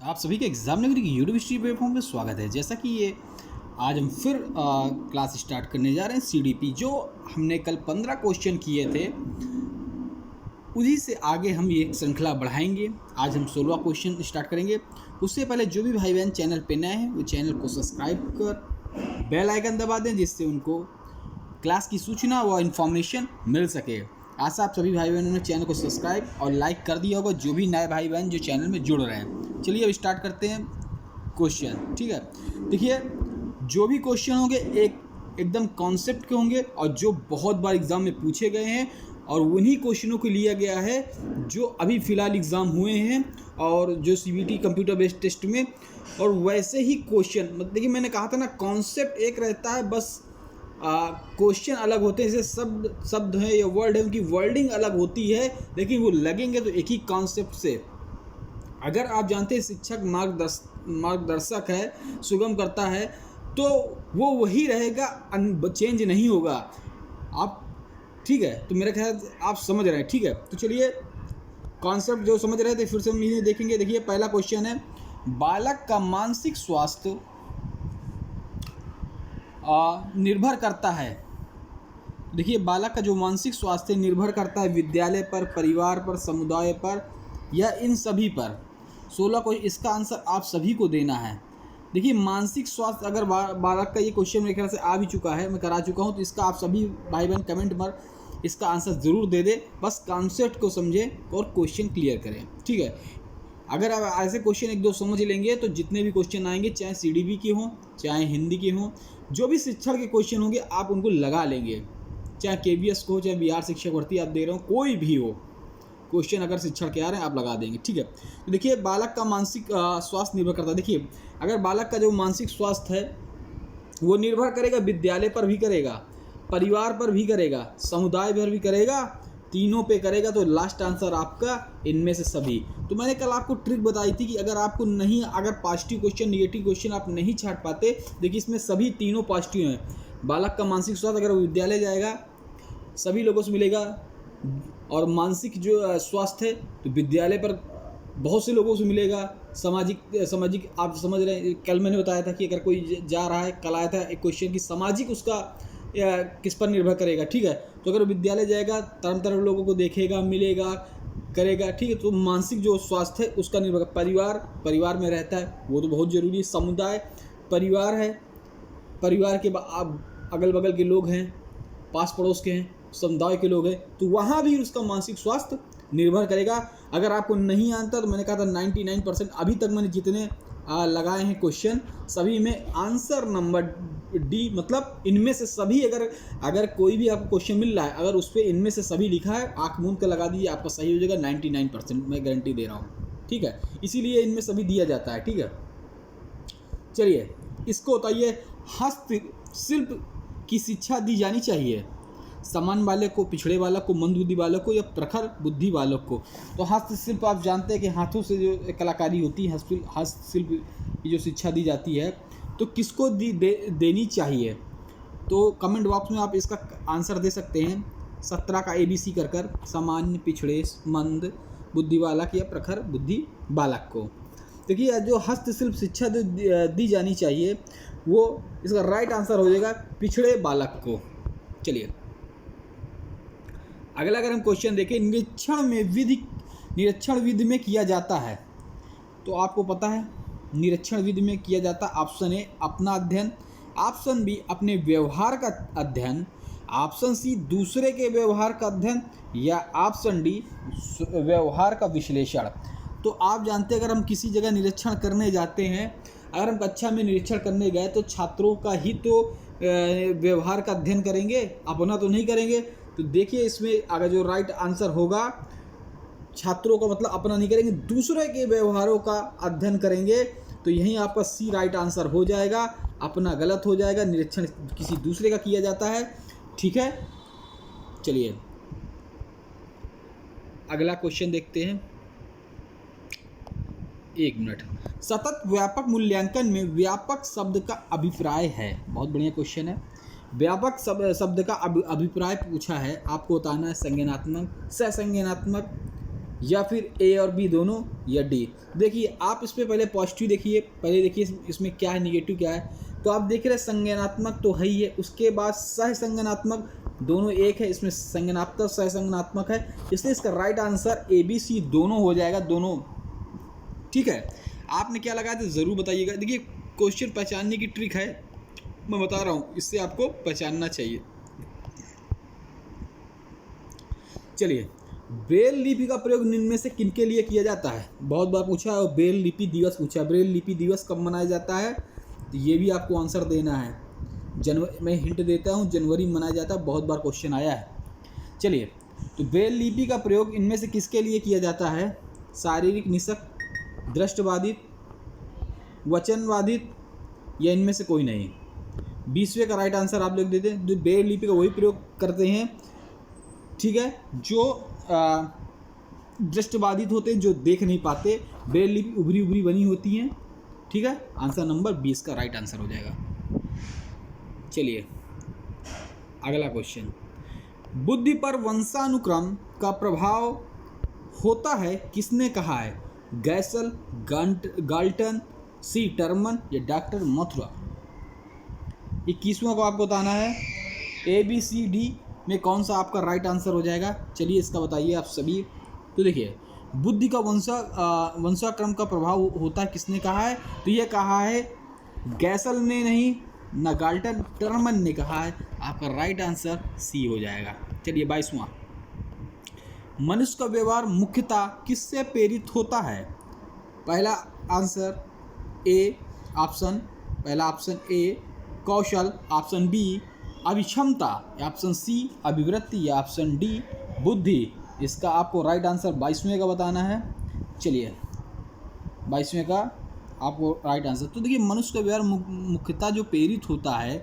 आप सभी का एग्जामिनर की यूट्यूब हिस्ट्री प्लेटफॉर्म में स्वागत है। जैसा कि ये आज हम फिर क्लास स्टार्ट करने जा रहे हैं सीडीपी। जो हमने कल 15 क्वेश्चन किए थे उसी से आगे हम ये श्रृंखला बढ़ाएंगे। आज हम 16वां क्वेश्चन स्टार्ट करेंगे। उससे पहले जो भी भाई बहन चैनल पे नए हैं वो चैनल को सब्सक्राइब कर बेल आइकन दबा दें, जिससे उनको क्लास की सूचना व इन्फॉर्मेशन मिल सके। आशा आप सभी भाई बहनों ने चैनल को सब्सक्राइब और लाइक कर दिया होगा, जो भी नए भाई बहन जो चैनल में जुड़ रहे हैं। चलिए अब स्टार्ट करते हैं क्वेश्चन। ठीक है, देखिए जो भी क्वेश्चन होंगे एकदम कॉन्सेप्ट के होंगे और जो बहुत बार एग्ज़ाम में पूछे गए हैं, और उन्हीं क्वेश्चनों को लिया गया है जो अभी फ़िलहाल एग्ज़ाम हुए हैं और जो सीबीटी कंप्यूटर बेस्ड टेस्ट में। और वैसे ही क्वेश्चन मतलब देखिए, मैंने कहा था ना, कॉन्सेप्ट एक रहता है, बस क्वेश्चन अलग होते हैं। जैसे शब्द हैं या वर्ड है, उनकी वर्डिंग अलग होती है, लेकिन वो लगेंगे तो एक ही कॉन्सेप्ट से। अगर आप जानते हैं शिक्षक मार्गदर्शक है, सुगम करता है, तो वो वही रहेगा, चेंज नहीं होगा। आप ठीक है, तो मेरा ख्याल आप समझ रहे हैं। ठीक है, तो चलिए कॉन्सेप्ट जो समझ रहे थे फिर से हम इन्हें देखेंगे। देखिए पहला क्वेश्चन है, बालक का मानसिक स्वास्थ्य निर्भर करता है। देखिए बालक का जो मानसिक स्वास्थ्य निर्भर करता है विद्यालय पर, परिवार पर, समुदाय पर या इन सभी पर। 16 को इसका आंसर आप सभी को देना है। देखिए मानसिक स्वास्थ्य अगर बालक का, ये क्वेश्चन मेरे ख्याल से आ भी चुका है, मैं करा चुका हूँ, तो इसका आप सभी भाई बहन कमेंट पर इसका आंसर ज़रूर दे दे। बस कॉन्सेप्ट को समझें और क्वेश्चन क्लियर करें। ठीक है, अगर आप ऐसे क्वेश्चन एक दो समझ लेंगे तो जितने भी क्वेश्चन आएंगे, चाहे सीडीपी के हों चाहे हिंदी के हों, जो भी शिक्षण के क्वेश्चन होंगे आप उनको लगा लेंगे। चाहे केवीएस को हो, चाहे बिहार शिक्षक भर्ती आप दे रहे हो, कोई भी हो क्वेश्चन अगर शिक्षण के आ रहे हैं आप लगा देंगे। ठीक है, तो देखिए बालक का मानसिक स्वास्थ्य निर्भर करता है। देखिए अगर बालक का जो मानसिक स्वास्थ्य है वो निर्भर करेगा, विद्यालय पर भी करेगा, परिवार पर भी करेगा, समुदाय पर भी करेगा, तीनों पे करेगा, तो लास्ट आंसर आपका इनमें से सभी। तो मैंने कल आपको ट्रिक बताई थी कि अगर आपको नहीं, अगर पॉजिटिव क्वेश्चन निगेटिव क्वेश्चन आप नहीं छांट पाते, देखिए इसमें सभी तीनों पॉजिटिव हैं। बालक का मानसिक स्वास्थ्य, अगर वो विद्यालय जाएगा सभी लोगों से मिलेगा, और मानसिक जो स्वास्थ्य है तो विद्यालय पर बहुत से लोगों से मिलेगा। सामाजिक आप समझ रहे हैं, कल मैंने बताया था कि अगर कोई जा रहा है, कल आया था एक क्वेश्चन कि सामाजिक उसका किस पर निर्भर करेगा। ठीक है, तो अगर विद्यालय जाएगा तरह लोगों को देखेगा, मिलेगा, करेगा। ठीक है, तो मानसिक जो स्वास्थ्य है उसका निर्भर। परिवार में रहता है, वो तो बहुत ज़रूरी है। समुदाय, परिवार है, परिवार के अगल बगल के लोग हैं, पास पड़ोस के हैं, समुदाय के लोग हैं, तो वहाँ भी उसका मानसिक स्वास्थ्य निर्भर करेगा। अगर आपको नहीं आता तो मैंने कहा था 99% अभी तक मैंने जितने लगाए हैं क्वेश्चन, सभी में आंसर नंबर डी, मतलब इनमें से सभी। अगर कोई भी आपको क्वेश्चन मिल रहा है, अगर उस पर इनमें से सभी लिखा है, आँख मूंद कर लगा दीजिए, आपका सही हो जाएगा। 99% मैं गारंटी दे रहा हूँ। ठीक है, इसीलिए इनमें सभी दिया जाता है। ठीक है, चलिए इसको बताइए, हस्तशिल्प की शिक्षा दी जानी चाहिए समान बालक को, पिछड़े बालक को, मंदबुद्धि बालक को या प्रखर बुद्धि बालक को। तो हस्तशिल्प आप जानते हैं कि हाथों से जो कलाकारी होती है, हस्तशिल्प की जो शिक्षा दी जाती है, तो किसको देनी चाहिए। तो कमेंट बॉक्स में आप इसका आंसर दे सकते हैं। 17 का ABC कर सामान्य, पिछड़े, मंद बुद्धि बालक या प्रखर बुद्धि बालक को। देखिए जो हस्तशिल्प शिक्षा दी जानी चाहिए, वो इसका राइट आंसर हो जाएगा पिछड़े बालक को। चलिए अगला अगर हम क्वेश्चन देखें, निरीक्षण विधि में किया जाता है, तो आपको पता है निरीक्षण विधि में किया जाता है। ऑप्शन ए अपना अध्ययन, ऑप्शन बी अपने व्यवहार का अध्ययन, ऑप्शन सी दूसरे के व्यवहार का अध्ययन, या ऑप्शन डी व्यवहार का विश्लेषण। तो आप जानते हैं अगर हम किसी जगह निरीक्षण करने जाते हैं, अगर हम कक्षा में निरीक्षण करने गए तो छात्रों का ही तो व्यवहार का अध्ययन करेंगे, अपना तो नहीं करेंगे। तो देखिए इसमें अगर जो राइट आंसर होगा, छात्रों का मतलब अपना नहीं करेंगे, दूसरे के व्यवहारों का अध्ययन करेंगे, तो यहीं आपका सी राइट आंसर हो जाएगा। अपना गलत हो जाएगा, निरीक्षण किसी दूसरे का किया जाता है। ठीक है, चलिए अगला क्वेश्चन देखते हैं। 1 मिनट। सतत व्यापक मूल्यांकन में व्यापक शब्द का अभिप्राय है। बहुत बढ़िया क्वेश्चन है। व्यापक शब्द का अभिप्राय पूछा है, आपको बताना है संज्ञानात्मक, सहसंज्ञानात्मक, या फिर ए और बी दोनों, या डी। देखिए आप इस पर पहले पॉजिटिव देखिए, पहले देखिए इसमें क्या है, निगेटिव क्या है। तो आप देख रहे हैं संज्ञानात्मक तो है ही है, उसके बाद सह संज्ञानात्मक, दोनों एक है, इसमें संज्ञानात्मक सह संज्ञानात्मक है, इसलिए इसका right answer A B C दोनों हो जाएगा, दोनों। ठीक है, आपने क्या लगाया तो ज़रूर बताइएगा। देखिए क्वेश्चन पहचानने की ट्रिक है, मैं बता रहा हूँ, इससे आपको पहचानना चाहिए। चलिए, ब्रेल लिपि का प्रयोग निम्न में से किनके लिए किया जाता है? बहुत बार पूछा है, और ब्रेल लिपि दिवस पूछा है। ब्रेल लिपि दिवस कब मनाया जाता है? तो ये भी आपको आंसर देना है। जनवरी, मैं हिंट देता हूँ, जनवरी में मनाया जाता है, बहुत बार क्वेश्चन आया है। चलिए, तो ब्रेल लिपि का प्रयोग इनमें से किसके लिए किया जाता है? शारीरिक निषक, दृष्टबाधित, वचनबाधित, या इनमें से कोई नहीं। 20वें का राइट आंसर आप लोग देते हैं। जो ब्रेल लिपि का वही प्रयोग करते हैं, ठीक है, जो दृष्टबाधित होते हैं, जो देख नहीं पाते। ब्रेल लिपि उभरी उभरी बनी होती हैं। ठीक है, आंसर नंबर 20 का राइट आंसर हो जाएगा। चलिए अगला क्वेश्चन, बुद्धि पर वंशानुक्रम का प्रभाव होता है किसने कहा है? गैसल, गाल्टन, सी टर्मन, या डॉक्टर मथुरा। 21वां को आपको बताना है, ए बी सी डी में कौन सा आपका राइट आंसर हो जाएगा। चलिए इसका बताइए आप सभी। तो देखिए, बुद्धि का वंशाक्रम का प्रभाव होता है किसने कहा है? तो ये कहा है गैसल ने नहीं, ना गाल्टन, टर्मन ने कहा है। आपका राइट आंसर सी हो जाएगा। चलिए 22वां, मनुष्य का व्यवहार मुख्यतः किससे प्रेरित होता है? पहला आंसर ए ऑप्शन, पहला ऑप्शन ए कौशल, ऑप्शन बी अभिक्षमता, ऑप्शन सी अभिवृत्ति, या ऑप्शन डी बुद्धि। इसका आपको राइट आंसर 22वें का बताना है। चलिए 22वें का आपको राइट आंसर। तो देखिए, मनुष्य का व्यवहार मुख्यतः जो प्रेरित होता है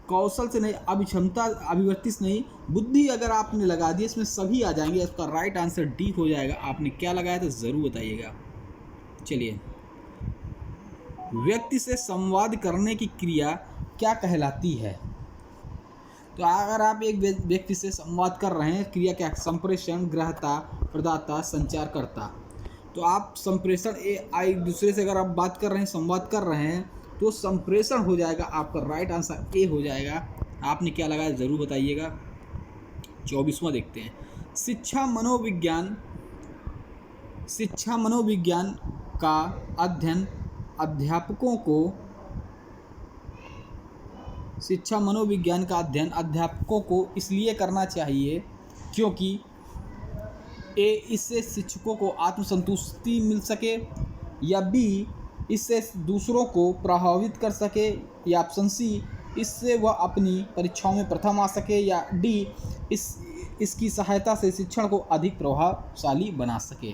कौशल से नहीं, अभिक्षमता अभिवृत्ति से नहीं, बुद्धि अगर आपने लगा दी, इसमें सभी आ जाएंगे। इसका राइट आंसर डी हो जाएगा। आपने क्या लगाया तो ज़रूर बताइएगा। चलिए, व्यक्ति से संवाद करने की क्रिया क्या कहलाती है? तो अगर आप एक व्यक्ति से संवाद कर रहे हैं, क्रिया क्या? संप्रेषण, ग्रहता, प्रदाता, संचारकर्ता। तो आप संप्रेषण एक दूसरे से अगर आप बात कर रहे हैं, संवाद कर रहे हैं, तो संप्रेषण हो जाएगा। आपका राइट आंसर ए हो जाएगा। आपने क्या लगाया ज़रूर बताइएगा। 24वां देखते हैं, शिक्षा मनोविज्ञान का अध्ययन अध्यापकों को इसलिए करना चाहिए क्योंकि ए इससे शिक्षकों को आत्मसंतुष्टि मिल सके, या बी इससे दूसरों को प्रभावित कर सके, या ऑप्शन सी इससे वह अपनी परीक्षाओं में प्रथम आ सके, या डी इसकी सहायता से शिक्षण को अधिक प्रभावशाली बना सके।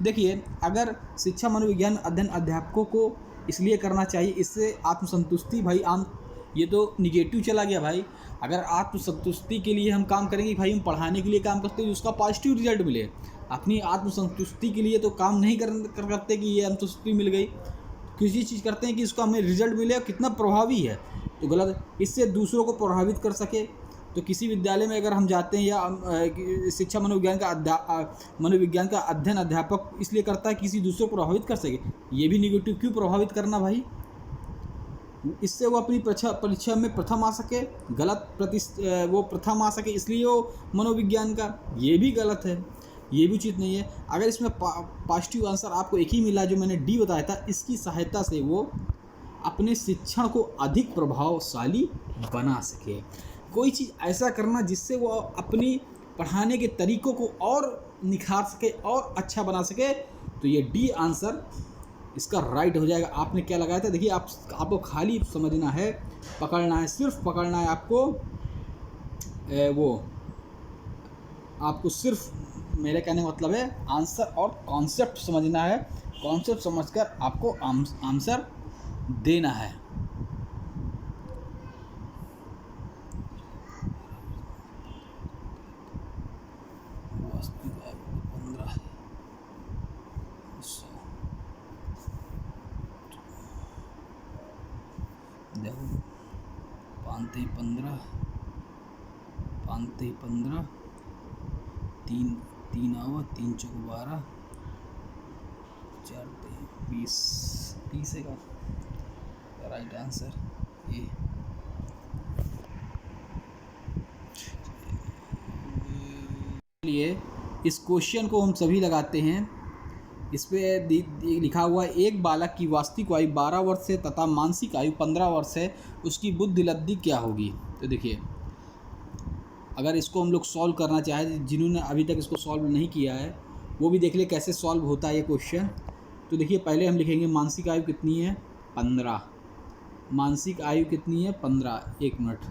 देखिए, अगर शिक्षा मनोविज्ञान अध्ययन अध्यापकों को इसलिए करना चाहिए, इससे आत्मसंतुष्टि, भाई ये तो निगेटिव चला गया भाई। अगर आत्मसंतुष्टि के लिए हम काम करेंगे, भाई हम पढ़ाने के लिए काम करते हैं उसका पॉजिटिव रिजल्ट मिले, अपनी आत्मसंतुष्टि के लिए तो काम नहीं कर सकते कि ये संतुष्टि मिल गई। किसी चीज़ करते हैं कि उसका हमें रिजल्ट मिले और कितना प्रभावी है, तो गलत। इससे दूसरों को प्रभावित कर सके, तो किसी विद्यालय में अगर हम जाते हैं, या शिक्षा मनोविज्ञान का अध्ययन अध्यापक इसलिए करता है किसी दूसरे को प्रभावित कर सके। ये भी निगेटिव, क्यों प्रभावित करना भाई? इससे वो अपनी परीक्षा में प्रथम आ सके, वो प्रथम आ सके, इसलिए वो मनोविज्ञान का, ये भी गलत है, ये भी उचित नहीं है। अगर इसमें पॉजिटिव आंसर आपको एक ही मिला जो मैंने डी बताया था, इसकी सहायता से वो अपने शिक्षण को अधिक प्रभावशाली बना सके। कोई चीज़ ऐसा करना जिससे वो अपनी पढ़ाने के तरीक़ों को और निखार सके और अच्छा बना सके, तो ये डी आंसर इसका राइट हो जाएगा। आपने क्या लगाया था? देखिए, आपको खाली समझना है, पकड़ना है, सिर्फ पकड़ना है आपको। आपको सिर्फ, मेरे कहने का मतलब है, आंसर और कॉन्सेप्ट समझना है। कॉन्सेप्ट समझकर आपको आंसर देना है। देखो, 5 3 15 3 3 आवा 3 चौक 12 4 20 30 है का राइट आंसर ये। लिए इस क्वेश्चन को हम सभी लगाते हैं। इस पे लिखा हुआ है एक बालक की वास्तविक आयु 12 वर्ष है तथा मानसिक आयु 15 वर्ष है, उसकी बुद्धि लब्धि क्या होगी। तो देखिए अगर इसको हम लोग सॉल्व करना चाहें, जिन्होंने अभी तक इसको सॉल्व नहीं किया है वो भी देख ले कैसे सॉल्व होता है ये क्वेश्चन। तो देखिए पहले हम लिखेंगे मानसिक आयु कितनी है 15, मानसिक आयु कितनी है 15, एक मिनट,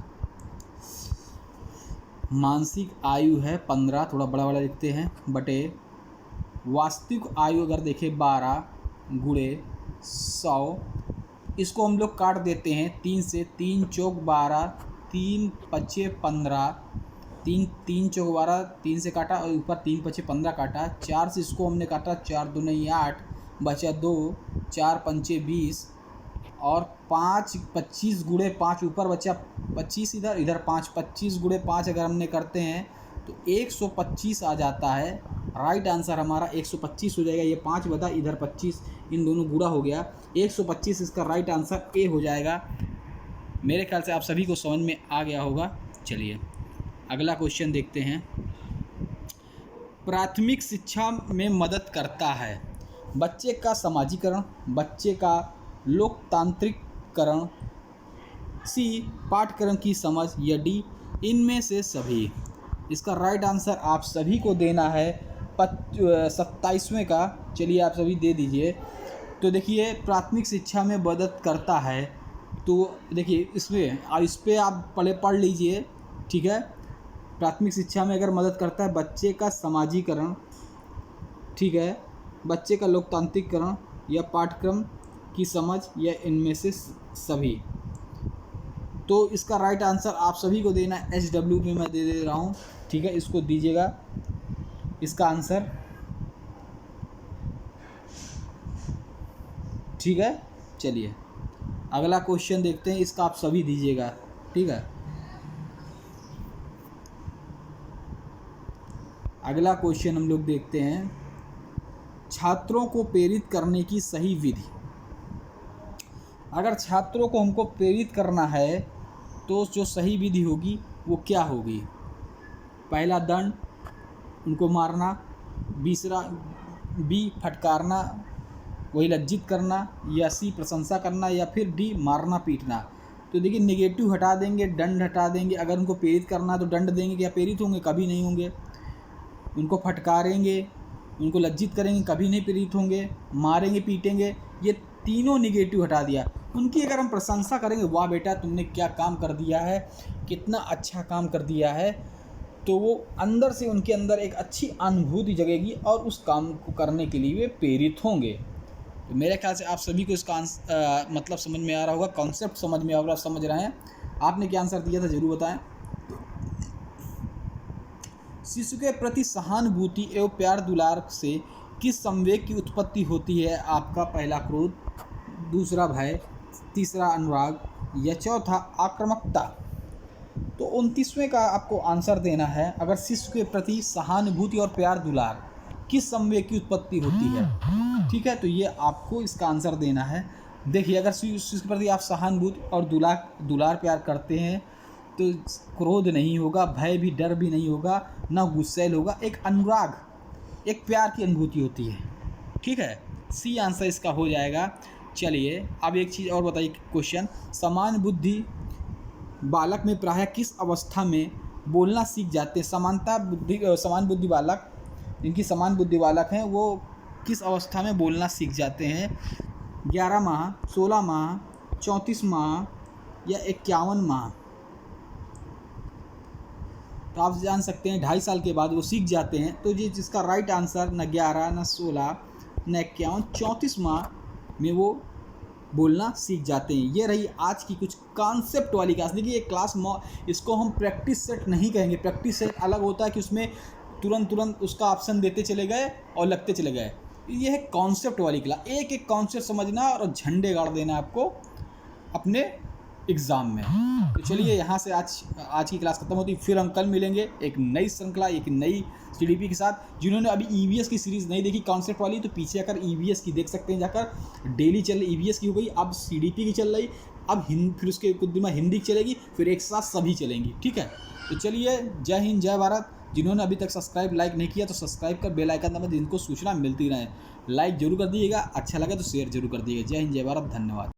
मानसिक आयु है 15, थोड़ा बड़ा बड़ा लिखते हैं, बटे वास्तविक आयु अगर देखें 12 गुणे 100, इसको हम लोग काट देते हैं 3 से, 3 चौक 12, 3 पचे 15, 3 चौक 12, 3 से काटा और ऊपर 3 पचे 15 काटा, 4 से इसको हमने काटा, 4 दूनी 8, बचा 2, 4 पंचे 20 और 5 25 गुणे 5 ऊपर बचा 25, इधर 5 25 गुणे 5 अगर हमने करते हैं तो 125 आ जाता है। राइट आंसर हमारा 125 हो जाएगा। ये 5 बता इधर 25, इन दोनों गुणा हो गया 125, इसका राइट आंसर ए हो जाएगा। मेरे ख्याल से आप सभी को समझ में आ गया होगा। चलिए अगला क्वेश्चन देखते हैं। प्राथमिक शिक्षा में मदद करता है बच्चे का समाजीकरण, बच्चे का लोकतांत्रिककरण, सी पाठ्यक्रम की समझ, या डी इनमें से सभी। इसका राइट आंसर आप सभी को देना है 27वें का। चलिए आप सभी दे दीजिए। तो देखिए प्राथमिक शिक्षा में मदद करता है, तो देखिए इसमें इस पर आप पढ़ लीजिए, ठीक है। प्राथमिक शिक्षा में अगर मदद करता है बच्चे का समाजीकरण, ठीक है, बच्चे का लोकतांत्रिककरण या पाठ्यक्रम की समझ, या इनमें से सभी। तो इसका राइट आंसर आप सभी को देना है। SW में मैं दे रहा हूँ, ठीक है, इसको दीजिएगा इसका आंसर, ठीक है। चलिए अगला क्वेश्चन देखते हैं, इसका आप सभी दीजिएगा, ठीक है। अगला क्वेश्चन हम लोग देखते हैं, छात्रों को प्रेरित करने की सही विधि। अगर छात्रों को हमको प्रेरित करना है तो जो सही विधि होगी वो क्या होगी। पहला दंड, उनको मारना, दूसरा बी फटकारना, वही लज्जित करना, या सी प्रशंसा करना, या फिर डी मारना पीटना। तो देखिए नेगेटिव हटा देंगे, दंड हटा देंगे। अगर उनको प्रेरित करना है तो दंड देंगे, क्या प्रेरित होंगे? कभी नहीं होंगे। उनको फटकारेंगे, उनको लज्जित करेंगे, कभी नहीं प्रेरित होंगे। मारेंगे पीटेंगे, ये तीनों निगेटिव हटा दिया। उनकी अगर हम प्रशंसा करेंगे, वाह बेटा तुमने क्या काम कर दिया है, कितना अच्छा काम कर दिया है, तो वो अंदर से उनके अंदर एक अच्छी अनुभूति जगेगी और उस काम को करने के लिए वे प्रेरित होंगे। तो मेरे ख्याल से आप सभी को इसका मतलब समझ में आ रहा होगा, कॉन्सेप्ट समझ में आ रहा, आप समझ रहे हैं। आपने क्या आंसर दिया था ज़रूर बताएं। शिशु के प्रति सहानुभूति एवं प्यार दुलार से किस संवेग की उत्पत्ति होती है? आपका पहला क्रोध, दूसरा भय, तीसरा अनुराग, या चौथा आक्रामकता। तो 29वें का आपको आंसर देना है। अगर शिशु के प्रति सहानुभूति और प्यार दुलार किस संवेग की उत्पत्ति होती है, ठीक है, तो ये आपको इसका आंसर देना है। देखिए अगर शिशु के प्रति आप सहानुभूति और दुलार प्यार करते हैं तो क्रोध नहीं होगा, भय भी, डर भी नहीं होगा, ना गुस्सैल होगा, एक अनुराग, एक प्यार की अनुभूति होती है, ठीक है। सी आंसर इसका हो जाएगा। चलिए अब एक चीज़ और बताइए क्वेश्चन, समान बुद्धि बालक में प्रायः किस अवस्था में बोलना सीख जाते हैं? समान बुद्धि बालक, जिनकी समान बुद्धि बालक हैं, वो किस अवस्था में बोलना सीख जाते हैं? 11 माह, 16 माह, 34 माह, या 51 माह। तो आप जान सकते हैं 2.5 साल के बाद वो सीख जाते हैं। तो ये जिसका राइट आंसर न 11, न 16, न 51, 34 माह में वो बोलना सीख जाते हैं। ये रही आज की कुछ कॉन्सेप्ट वाली क्लास। देखिए ये क्लास इसको हम प्रैक्टिस सेट नहीं कहेंगे। प्रैक्टिस सेट अलग होता है कि उसमें तुरंत उसका ऑप्शन देते चले गए और लगते चले गए। ये है कॉन्सेप्ट वाली क्लास। एक एक कॉन्सेप्ट समझना और झंडे गाड़ देना आपको अपने एग्ज़ाम में। तो चलिए यहाँ से आज की क्लास खत्म होती है, फिर हम कल मिलेंगे एक नई श्रृंखला, एक नई सीडीपी के साथ। जिन्होंने अभी ईवीएस की सीरीज़ नहीं देखी कॉन्सेप्ट वाली, तो पीछे आकर ईवीएस की देख सकते हैं जाकर। डेली चल ईवीएस की हो गई, अब सीडीपी की चल रही, अब फिर उसके कुछ दिन में हिंदी की चलेगी, फिर एक साथ सभी चलेंगी, ठीक है। तो चलिए, जय हिंद, जय भारत। जिन्होंने अभी तक सब्सक्राइब लाइक नहीं किया तो सब्सक्राइब कर बेल आइकन दबा, जिनको सूचना मिलती रहे। लाइक जरूर कर दीजिएगा, अच्छा लगे तो शेयर जरूर कर दीजिएगा। जय हिंद, जय भारत, धन्यवाद।